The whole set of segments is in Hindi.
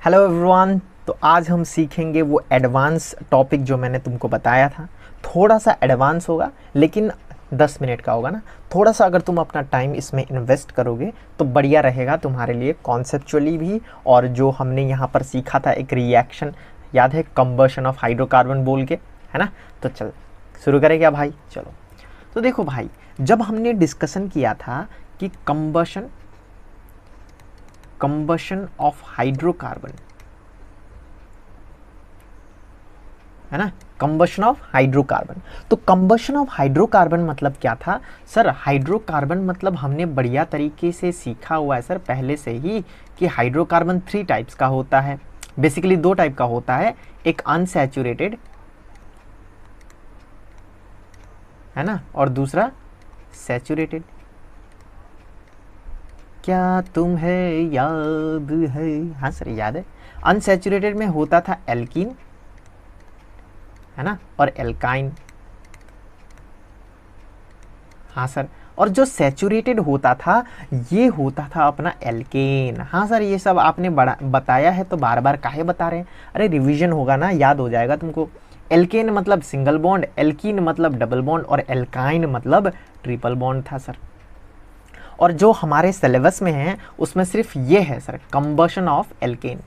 Hello everyone. तो आज हम सीखेंगे वो एडवांस टॉपिक जो मैंने तुमको बताया था। थोड़ा सा एडवांस होगा लेकिन 10 मिनट का होगा ना। थोड़ा सा अगर तुम अपना टाइम इसमें इन्वेस्ट करोगे तो बढ़िया रहेगा तुम्हारे लिए कॉन्सेप्चुअली भी। और जो हमने यहाँ पर सीखा था एक रिएक्शन याद है, कंबशन ऑफ हाइड्रोकार्बन बोल के, है ना। तो चल शुरू करें क्या भाई? चलो। तो देखो भाई, जब हमने डिस्कशन किया था कि कंबशन ऑफ हाइड्रोकार्बन, है ना, कंबशन ऑफ हाइड्रोकार्बन। तो कंबशन ऑफ हाइड्रोकार्बन मतलब क्या था सर? हाइड्रोकार्बन मतलब हमने बढ़िया तरीके से सीखा हुआ है सर पहले से ही कि हाइड्रोकार्बन 3 टाइप्स का होता है। बेसिकली 2 टाइप का होता है, एक अनसैचुरेटेड, है ना, और दूसरा सैचुरेटेड। क्या तुम्हें याद है? हाँ सर याद है। अनसैचुरेटेड में होता था एल्कीन, है ना, और एल्काइन। हाँ सर। और जो सैचुरेटेड होता था ये होता था अपना एल्केन। हाँ सर, ये सब आपने बड़ा बताया है तो बार बार काहे बता रहे हैं? अरे रिवीजन होगा ना, याद हो जाएगा तुमको। एल्केन मतलब सिंगल बॉन्ड, एल्कीन मतलब डबल बॉन्ड, और एल्काइन मतलब ट्रिपल बॉन्ड था सर। और जो हमारे सिलेबस में है उसमें सिर्फ ये है सर, कंबशन ऑफ एल्केन।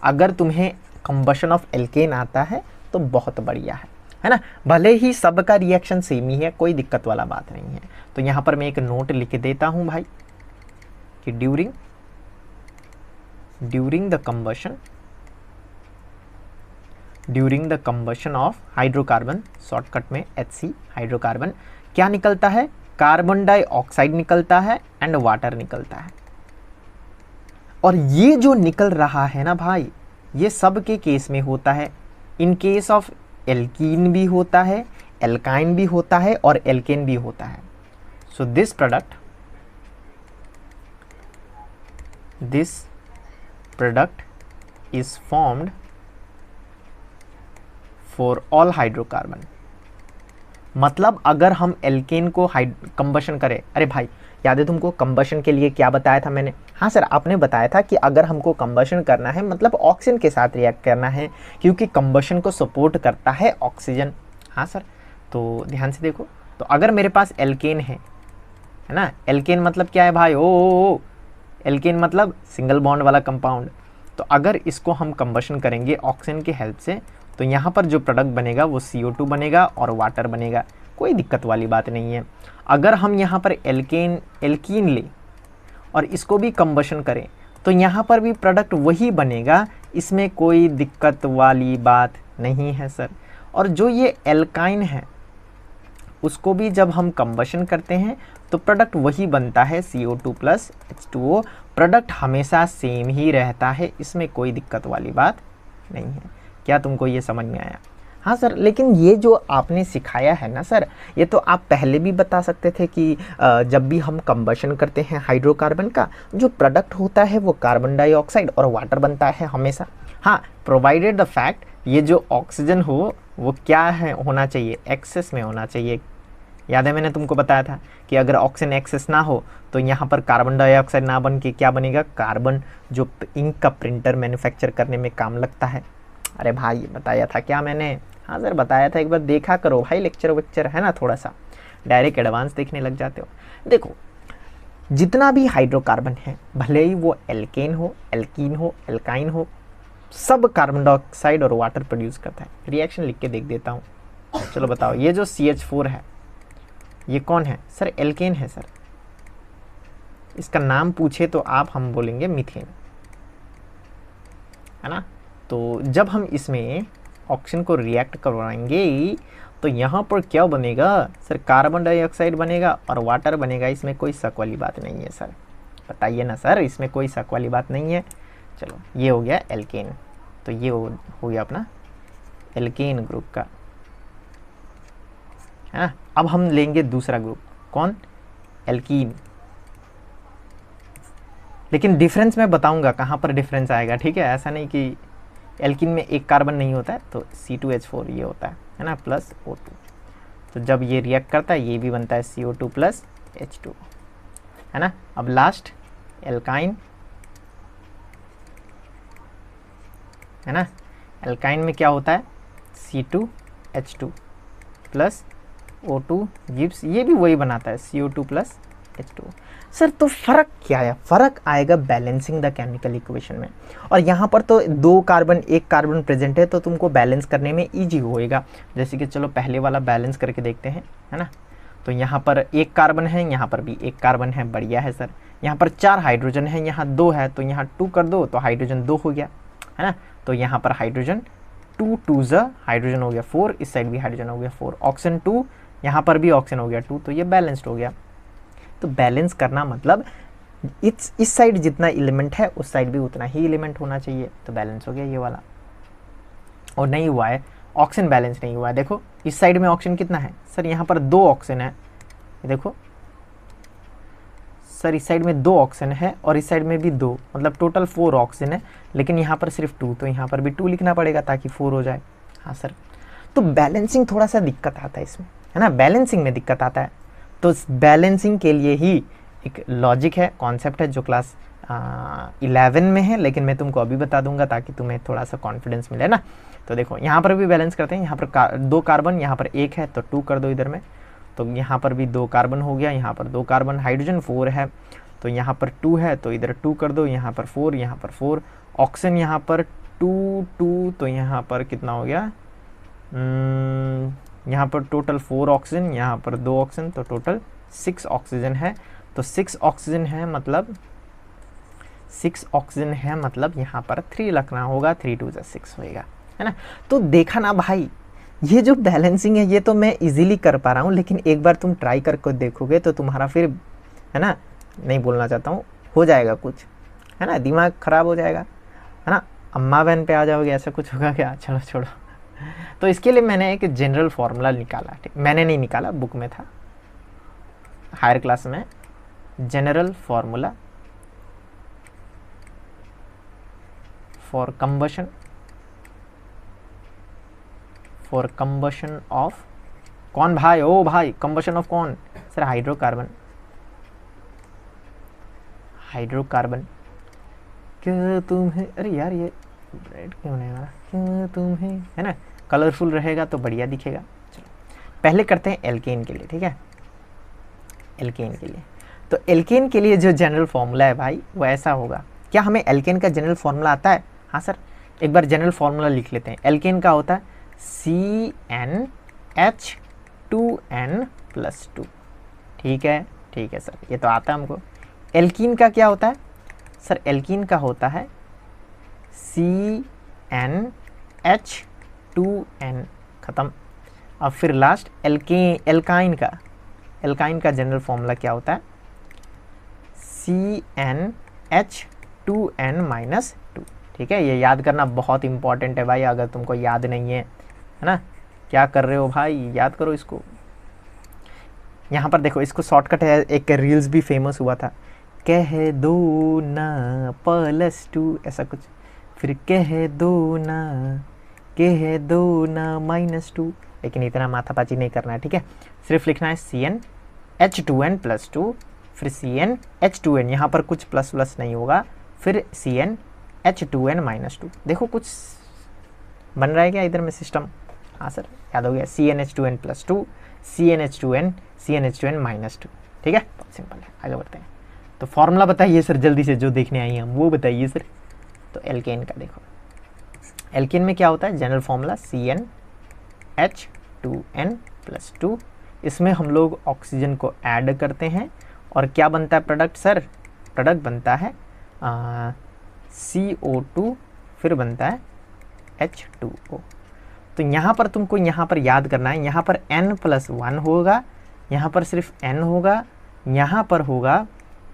अगर तुम्हें कंबशन ऑफ एल्केन आता है तो बहुत बढ़िया है ना। भले ही सबका रिएक्शन सेम ही है, कोई दिक्कत वाला बात नहीं है। तो यहाँ पर मैं एक नोट लिख देता हूँ भाई कि during the combustion of hydrocarbon, shortcut में HC हाइड्रोकार्बन, क्या निकलता है? कार्बन डाइऑक्साइड निकलता है एंड वाटर निकलता है। और ये जो निकल रहा है ना भाई, ये सब के केस में होता है। इन केस ऑफ एल्कीन भी होता है, एल्काइन भी होता है, और एल्केन भी होता है। So this product is formed for all hydrocarbon. मतलब अगर हम एल्केन को कंबशन करें, अरे भाई याद है तुमको कंबशन के लिए क्या बताया था मैंने? हाँ सर, आपने बताया था कि अगर हमको कंबशन करना है मतलब ऑक्सीजन के साथ रिएक्ट करना है, क्योंकि कंबशन को सपोर्ट करता है ऑक्सीजन। हाँ सर, तो ध्यान से देखो। तो अगर मेरे पास एल्केन है ना, एल्केन मतलब क्या है भाई? ओ एल्केन मतलब सिंगल बॉन्ड वाला कंपाउंड। तो अगर इसको हम कंबशन करेंगे ऑक्सीजन की हेल्प से तो यहाँ पर जो प्रोडक्ट बनेगा वो CO2 बनेगा और वाटर बनेगा। कोई दिक्कत वाली बात नहीं है। अगर हम यहाँ पर एल्कीन ले और इसको भी कंबशन करें तो यहाँ पर भी प्रोडक्ट वही बनेगा, इसमें कोई दिक्कत वाली बात नहीं है सर। और जो ये एल्काइन है उसको भी जब हम कंबशन करते हैं तो प्रोडक्ट वही बनता है, CO2 प्लस H2O। प्रोडक्ट हमेशा सेम ही रहता है, इसमें कोई दिक्कत वाली बात नहीं है। क्या तुमको ये समझ में आया? हाँ सर, लेकिन ये जो आपने सिखाया है ना सर, ये तो आप पहले भी बता सकते थे कि जब भी हम कंबशन करते हैं हाइड्रोकार्बन का, जो प्रोडक्ट होता है वो कार्बन डाइऑक्साइड और वाटर बनता है हमेशा। हाँ, प्रोवाइडेड द फैक्ट ये जो ऑक्सीजन हो वो क्या है, होना चाहिए, एक्सेस में होना चाहिए। याद है मैंने तुमको बताया था कि अगर ऑक्सीजन एक्सेस ना हो तो यहाँ पर कार्बन डाइऑक्साइड ना बन के क्या बनेगा? कार्बन, जो इंक का प्रिंटर मैन्युफैक्चर करने में काम लगता है। अरे भाई बताया था क्या मैंने? हाँ सर बताया था, एक बार देखा करो भाई, लेक्चर वेक्चर है ना, थोड़ा सा डायरेक्ट एडवांस देखने लग जाते हो। देखो, जितना भी हाइड्रोकार्बन है, भले ही वो एल्केन हो, एल्कीन हो, एल्काइन हो, सब कार्बन डाइऑक्साइड और वाटर प्रोड्यूस करता है। रिएक्शन लिख के देख देता हूँ। चलो बताओ, ये जो CH4 है ये कौन है सर? एल्केन है सर। इसका नाम पूछे तो हम बोलेंगे मीथेन, है ना। तो जब हम इसमें ऑक्सीजन को रिएक्ट करवाएंगे तो यहाँ पर क्या बनेगा सर? कार्बन डाइऑक्साइड बनेगा और वाटर बनेगा। इसमें कोई शक वाली बात नहीं है सर, बताइए ना सर, इसमें कोई शक वाली बात नहीं है। चलो, ये हो गया एल्केन। तो ये हो गया अपना एल्केन ग्रुप का, है ना। अब हम लेंगे दूसरा ग्रुप, कौन? एल्कीन। लेकिन डिफरेंस मैं बताऊंगा कहाँ पर डिफरेंस आएगा, ठीक है। ऐसा नहीं कि एल्कीन में एक कार्बन नहीं होता है, तो C2H4 ये होता है ना, प्लस O2। तो जब ये रिएक्ट करता है ये भी बनता है CO2 प्लस H2, है ना। अब लास्ट एल्काइन, है ना। एल्काइन में क्या होता है, C2H2 प्लस O2 गिव्स, ये भी वही बनाता है CO2 प्लस H2। सर तो फ़र्क क्या है, फ़र्क आएगा बैलेंसिंग द केमिकल इक्वेशन में। और यहाँ पर तो 2 कार्बन 1 कार्बन प्रेजेंट है, तो तुमको बैलेंस करने में ईजी होएगा। जैसे कि चलो पहले वाला बैलेंस करके देखते हैं, है ना। तो यहाँ पर 1 कार्बन है, यहाँ पर भी 1 कार्बन है, बढ़िया है सर। यहाँ पर 4 हाइड्रोजन है, यहाँ 2 है, तो यहाँ 2 कर दो तो हाइड्रोजन 2 हो गया, है ना। तो यहाँ पर हाइड्रोजन 2 2 हाइड्रोजन हो गया 4, इस साइड भी हाइड्रोजन हो गया 4, ऑक्सीजन 2, यहाँ पर भी ऑक्सीजन हो गया 2, तो ये बैलेंस्ड हो गया। तो बैलेंस करना मतलब इस साइड जितना एलिमेंट है उस साइड भी उतना ही एलिमेंट होना चाहिए, तो बैलेंस हो गया ये वाला। और नहीं हुआ है, ऑक्सीजन बैलेंस नहीं हुआ है। देखो इस साइड में ऑक्सीजन कितना है सर, यहाँ पर 2 ऑक्सीजन है, देखो सर इस साइड में 2 ऑक्सीजन है और इस साइड में भी 2, मतलब टोटल 4 ऑक्सीजन है, लेकिन यहाँ पर सिर्फ 2, तो यहाँ पर भी 2 लिखना पड़ेगा ताकि 4 हो जाए। हाँ सर, तो बैलेंसिंग थोड़ा सा दिक्कत आता है इसमें, है ना, बैलेंसिंग में दिक्कत आता है। तो बैलेंसिंग के लिए ही एक लॉजिक है, कॉन्सेप्ट है, जो क्लास 11 में है, लेकिन मैं तुमको अभी बता दूंगा ताकि तुम्हें थोड़ा सा कॉन्फिडेंस मिले ना। तो देखो यहाँ पर भी बैलेंस करते हैं, यहाँ पर 2 कार्बन, यहाँ पर 1 है तो 2 कर दो इधर में, तो यहाँ पर भी 2 कार्बन हो गया, यहाँ पर 2 कार्बन, हाइड्रोजन 4 है तो यहाँ पर 2 है तो इधर 2 कर दो, यहाँ पर 4, यहाँ पर 4, ऑक्सीजन यहाँ पर 2 2, तो यहाँ पर कितना हो गया, यहाँ पर टोटल 4 ऑक्सीजन, यहाँ पर 2 ऑक्सीजन, तो टोटल 6 ऑक्सीजन है। तो 6 ऑक्सीजन है मतलब 6 ऑक्सीजन है मतलब यहाँ पर 3 रखना होगा, 3 2 6 होएगा, है ना। तो देखा ना भाई, ये जो बैलेंसिंग है ये तो मैं इजीली कर पा रहा हूँ, लेकिन एक बार तुम ट्राई करके देखोगे तो तुम्हारा फिर, है ना, नहीं बोलना चाहता हूँ, हो जाएगा कुछ, है ना, दिमाग ख़राब हो जाएगा, है ना, अम्मा बहन पे आ जाओगे, ऐसा कुछ होगा क्या, चलो छोड़ो। तो इसके लिए मैंने एक जनरल फार्मूला निकाला, ठीक, मैंने नहीं निकाला, बुक में था, हायर क्लास में, general formula for combustion of कौन भाई, ओ भाई, कंबशन ऑफ कौन सर, हाइड्रोकार्बन क्या तुम्हें, अरे यार ये रेड क्यों नहीं आ रहा, क्या तुम्हें, है ना, कलरफुल रहेगा तो बढ़िया दिखेगा। चलो पहले करते हैं एल्केन के लिए, ठीक है, एल्केन के लिए। तो एल्केन के लिए जो जनरल फार्मूला है भाई वो ऐसा होगा, क्या हमें एल्केन का जनरल फार्मूला आता है, हाँ सर, एक बार जनरल फार्मूला लिख लेते हैं। एल्केन का होता है CnH2n+2, ठीक है सर, ये तो आता है हमको। एल्कीन का क्या होता है सर, एल्कीन का होता है CnH2n, ख़त्म। अब फिर लास्ट एल्काइन का जनरल फॉर्मूला क्या होता है, CnH2n-2, ठीक है। ये याद करना बहुत इंपॉर्टेंट है भाई, अगर तुमको याद नहीं है ना, क्या कर रहे हो भाई, याद करो इसको। यहाँ पर देखो, इसको शॉर्टकट है, एक रील्स भी फेमस हुआ था, कह दो ना +2, ऐसा कुछ, फिर कह दो ना -2, लेकिन इतना माथापाची नहीं करना है, ठीक है। सिर्फ लिखना है CnH2n+2, फिर CnH2n, यहाँ पर कुछ प्लस नहीं होगा, फिर CnH2n-2। देखो कुछ बन रहा है क्या इधर में सिस्टम, हाँ सर याद हो गया, CnH2n+2, CnH2n-2, ठीक है, बहुत सिंपल है। आगे बढ़ते हैं, तो फॉर्मूला बताइए सर जल्दी से, जो देखने आई हैं हम वो बताइए सर। तो एल्केन का देखो, एल्केन में क्या होता है, जनरल फॉर्मूला CnH2n+2, इसमें हम लोग ऑक्सीजन को ऐड करते हैं और क्या बनता है प्रोडक्ट सर, प्रोडक्ट बनता है CO2, फिर बनता है H2O। तो यहाँ पर तुमको यहाँ पर याद करना है, यहाँ पर n+1 होगा, यहाँ पर सिर्फ n होगा, यहाँ पर होगा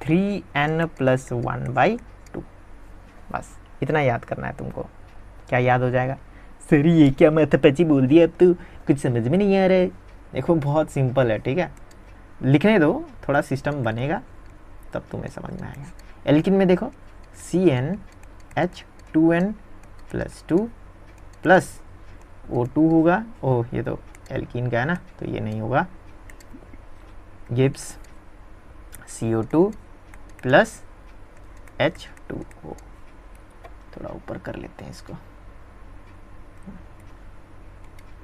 3n+1/2, बस इतना याद करना है तुमको। क्या याद हो जाएगा सर, ये क्या मैथपैची बोल दिया, अब तो कुछ समझ में नहीं आ रहा है। देखो बहुत सिंपल है, ठीक है, लिखने दो, थोड़ा सिस्टम बनेगा तब तुम्हें समझ में आएगा। एल्किन में देखो CnH2n+2 प्लस O2 होगा, ओह ये तो एल्कीन का है ना, तो ये नहीं होगा, गिब्स CO2 प्लस H2O। थोड़ा ऊपर कर लेते हैं इसको,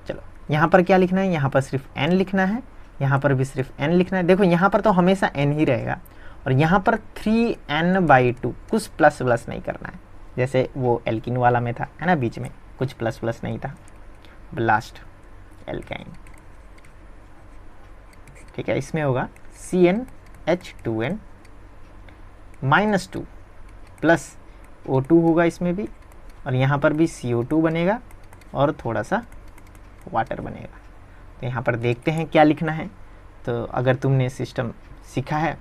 चलो यहाँ पर क्या लिखना है, यहाँ पर सिर्फ n लिखना है, यहाँ पर भी सिर्फ n लिखना है। देखो यहाँ पर तो हमेशा n ही रहेगा, और यहाँ पर 3n/2 कुछ प्लस प्लस नहीं करना है, जैसे वो एल्किन वाला में था, है ना, बीच में कुछ प्लस प्लस नहीं था। लास्ट एल्काइन, ठीक है, इसमें होगा CnH2n -2 प्लस O2 होगा इसमें भी, और यहाँ पर भी CO2 बनेगा और थोड़ा सा वाटर बनेगा। तो यहाँ पर देखते हैं क्या लिखना है। तो अगर तुमने सिस्टम सीखा है,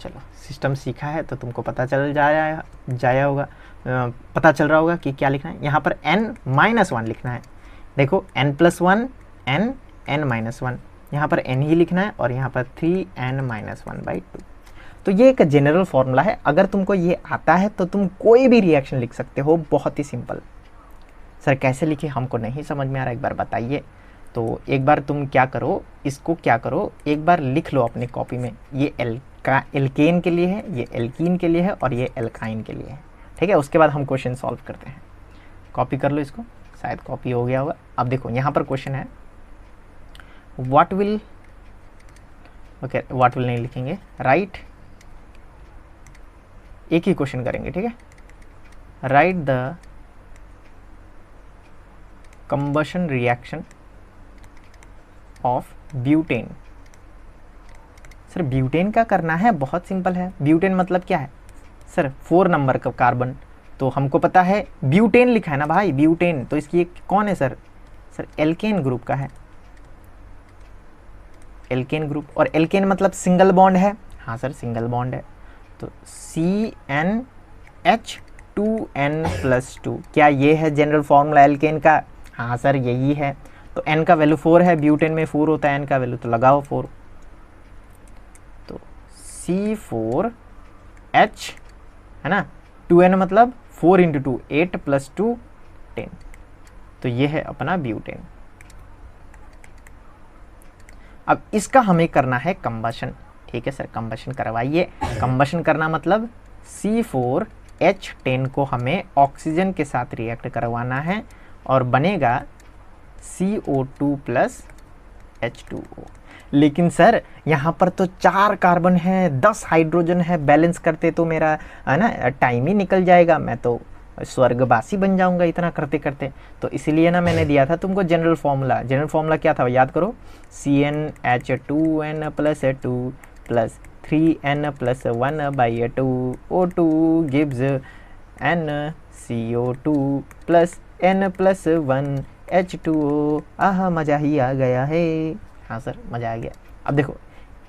चलो सिस्टम सीखा है तो तुमको पता चल जाया होगा, पता चल रहा होगा कि क्या लिखना है। यहाँ पर n-1 लिखना है। देखो n+1 n-1, यहाँ पर n ही लिखना है, और यहाँ पर 3n-1/2। तो ये एक जनरल फॉर्मूला है। अगर तुमको ये आता है तो तुम कोई भी रिएक्शन लिख सकते हो, बहुत ही सिंपल। सर कैसे लिखे, हमको नहीं समझ में आ रहा, एक बार बताइए। तो एक बार तुम क्या करो, इसको क्या करो, एक बार लिख लो अपनी कॉपी में। ये एल्केन के लिए है, ये एल्कीन के लिए है, और ये एल्काइन के लिए है, ठीक है। उसके बाद हम क्वेश्चन सॉल्व करते हैं। कॉपी कर लो इसको, शायद कॉपी हो गया होगा। अब देखो यहाँ पर क्वेश्चन है, व्हाट विल नहीं लिखेंगे, राइट, एक ही क्वेश्चन करेंगे, ठीक है। Right the combustion reaction of butane. Sir butane का करना है, बहुत सिंपल है। ब्यूटेन मतलब क्या है सर, 4 नंबर का कार्बन, तो हमको पता है ब्यूटेन लिखा है ना भाई, ब्यूटेन, तो इसकी एक कौन है सर एल्केन ग्रुप का है, एल्केन ग्रुप। और एल्केन मतलब सिंगल बॉन्ड है, हाँ सर सिंगल बॉन्ड है, तो CnH2n+2, क्या ये है जनरल फॉर्मूला एल्केन का, हाँ सर यही है। तो n का वैल्यू 4 है, ब्यूटेन में 4 होता है n का वैल्यू, तो लगाओ 4, तो C4H, है ना, 2n मतलब 4 × 2 8 + 2 10, तो ये है अपना ब्यूटेन। अब इसका हमें करना है कंबशन, ठीक है सर, कंबशन करवाइए। कंबशन करना मतलब C4H10 को हमें ऑक्सीजन के साथ रिएक्ट करवाना है, और बनेगा CO2 + H2O। लेकिन सर यहाँ पर तो 4 कार्बन है, 10 हाइड्रोजन है, बैलेंस करते तो मेरा, है ना, टाइम ही निकल जाएगा, मैं तो स्वर्गवासी बन जाऊंगा इतना करते करते। तो इसलिए ना मैंने दिया था तुमको जनरल फॉर्मूला। जनरल फॉर्मूला क्या था, याद करो, CnH2n+2 + 3n+1/2 O2 gives NCO2 + n+1 H2O। आहा मज़ा ही आ गया है, हाँ सर मज़ा आ गया। अब देखो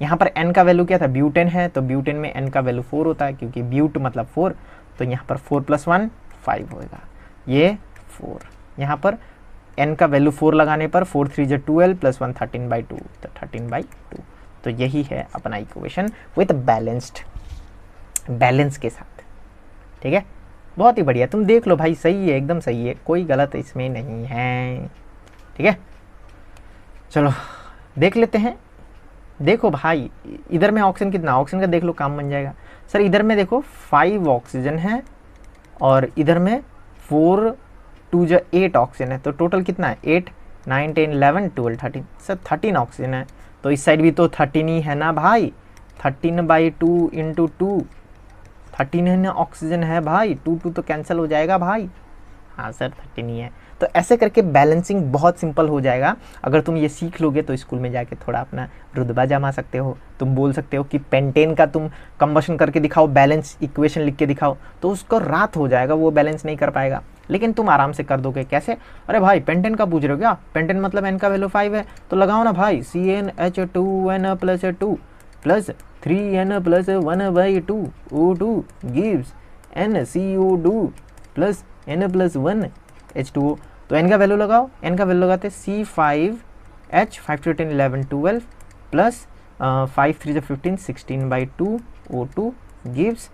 यहाँ पर n का वैल्यू क्या था, ब्यूटेन है, तो ब्यूटेन में n का वैल्यू 4 होता है, क्योंकि ब्यूट मतलब 4, तो यहाँ पर 4 + 1 5 होएगा, ये 4। यहाँ पर n का वैल्यू 4 लगाने पर 4 3 = 12 + 1 13/2, तो 13/2। तो यही है अपना इक्वेशन विथ बैलेंस के साथ, ठीक है। बहुत ही बढ़िया, तुम देख लो भाई, सही है, एकदम सही है, कोई गलत इसमें नहीं है, ठीक है। चलो देख लेते हैं। देखो भाई इधर में ऑक्सीजन कितना, ऑक्सीजन का देख लो, काम बन जाएगा। सर इधर में देखो 5 ऑक्सीजन है, और इधर में 4 2 = 8 ऑक्सीजन है, तो टोटल कितना है 8 9 10 11 12 13, सर 13 ऑक्सीजन है। तो इस साइड भी तो 13 ही है ना भाई, 13/2 × 2 13 है ना, ऑक्सीजन है भाई, 2 तो कैंसिल हो जाएगा भाई, हाँ सर 13 ही है। तो ऐसे करके बैलेंसिंग बहुत सिंपल हो जाएगा। अगर तुम ये सीख लोगे तो स्कूल में जाके थोड़ा अपना रुतबा जमा सकते हो। तुम बोल सकते हो कि पेंटेन का तुम कंबशन करके दिखाओ, बैलेंस इक्वेशन लिख के दिखाओ, तो उसको रात हो जाएगा, वो बैलेंस नहीं कर पाएगा। लेकिन तुम आराम से कर दोगे। कैसे, अरे भाई पेंटेन का पूछ रहे हो क्या, पेंटेन मतलब n का वैल्यू 5 है, तो लगाओ ना भाई CnH2n+2 + 3n+1/2 O2 gives NCO2 + n+1 H2O। तो n का वैल्यू लगाओ, n का वैल्यू लगाते C5H 5 × 10 11 12 + 5 3 = 15 16/2 O2 gives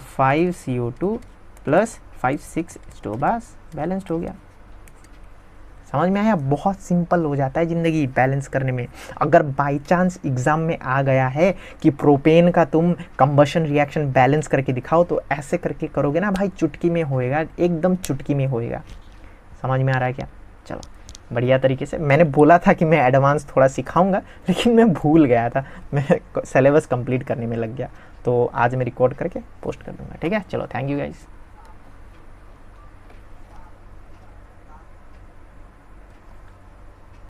5 CO2 + 5 6 H2O। बस बैलेंस्ड हो गया, समझ में आया? बहुत सिंपल हो जाता है ज़िंदगी बैलेंस करने में। अगर बाई चांस एग्ज़ाम में आ गया है कि प्रोपेन का तुम कंबशन रिएक्शन बैलेंस करके दिखाओ, तो ऐसे करके करोगे ना भाई, चुटकी में होएगा, एकदम चुटकी में होएगा। समझ में आ रहा है क्या? चलो बढ़िया तरीके से। मैंने बोला था कि मैं एडवांस थोड़ा सिखाऊंगा, लेकिन मैं भूल गया था, मैं सिलेबस कंप्लीट करने में लग गया। तो आज मैं रिकॉर्ड करके पोस्ट कर दूंगा, ठीक है? चलो थैंक यू गाइस।